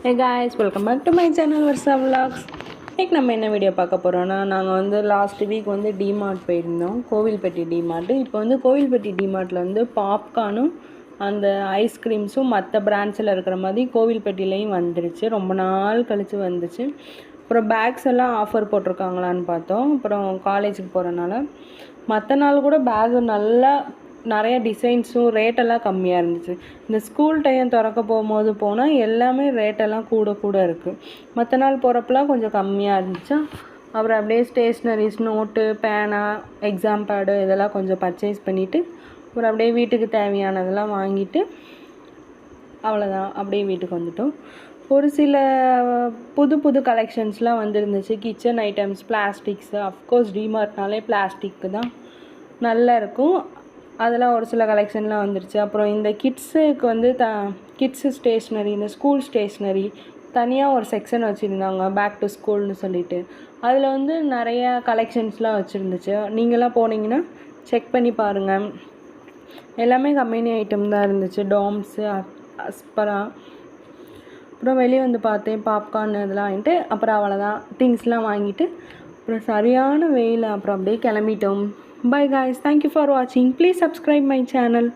Hey guys, welcome back to my channel Varsa Vlogs. இன்றைக்கி நம்ம என்ன வீடியோ பார்க்க போகிறோன்னா, நாங்கள் வந்து லாஸ்ட் வீக் வந்து டிமார்ட் போயிருந்தோம், கோவில்பட்டி டிமார்ட்டு. இப்போ வந்து கோவில்பட்டி டிமார்ட்டில் வந்து பாப்கார்னும் அந்த ஐஸ்கிரீம்ஸும் மற்ற பிராண்ட்ஸில் இருக்கிற மாதிரி கோவில்பட்டிலையும் வந்துருச்சு. ரொம்ப நாள் கழித்து வந்துச்சு. அப்புறம் பேக்ஸ் எல்லாம் ஆஃபர் போட்டிருக்காங்களான்னு பார்த்தோம். அப்புறம் காலேஜுக்கு போகிறனால மற்ற நாள் கூட பேகு நல்லா நிறைய டிசைன்ஸும் ரேட்டெல்லாம் கம்மியாக இருந்துச்சு. இந்த ஸ்கூல் டைம் திறக்க போகும்போது போனால் எல்லாமே ரேட்டெல்லாம் கூட இருக்குது. மற்ற நாள் போகிறப்பெல்லாம் கொஞ்சம் கம்மியாக இருந்துச்சா. அப்புறம் அப்படியே ஸ்டேஷ்னரிஸ், நோட்டு, பேனா, எக்ஸாம் பேடு இதெல்லாம் கொஞ்சம் பர்ச்சேஸ் பண்ணிவிட்டு அப்புறம் அப்படியே வீட்டுக்கு தேவையானதெல்லாம் வாங்கிட்டு அவ்வளோதான், அப்படியே வீட்டுக்கு வந்துட்டோம். ஒரு சில புது கலெக்ஷன்ஸ்லாம் வந்துருந்துச்சு. கிச்சன் ஐட்டம்ஸ், பிளாஸ்டிக்ஸு, அஃப்கோர்ஸ் டிமார்ட்னாலே பிளாஸ்டிக்கு தான் நல்லா இருக்கும். அதெல்லாம் ஒரு சில கலெக்ஷன்லாம் வந்துருச்சு. அப்புறம் இந்த கிட்ஸுக்கு வந்து கிட்ஸு ஸ்டேஷ்னரி, இந்த ஸ்கூல் ஸ்டேஷ்னரி தனியாக ஒரு செக்ஷன் வச்சுருந்தாங்க, பேக் டு ஸ்கூல்னு சொல்லிட்டு. அதில் வந்து நிறையா கலெக்ஷன்ஸ்லாம் வச்சுருந்துச்சு. நீங்களாம் போனீங்கன்னா செக் பண்ணி பாருங்கள். எல்லாமே கம்பெனி ஐட்டம் தான் இருந்துச்சு. டாம்ஸு, அஸ்பரா. அப்புறம் வெளியே வந்து பார்த்தேன், பாப்கார்ன் இதெல்லாம் வாங்கிட்டு அப்புறம் அவ்வளோதான் திங்ஸ்லாம் வாங்கிட்டு அப்புறம் சரியான வெயில். அப்புறம் அப்படியே கிளம்பிட்டோம். Bye guys, thank you for watching. Please subscribe my channel.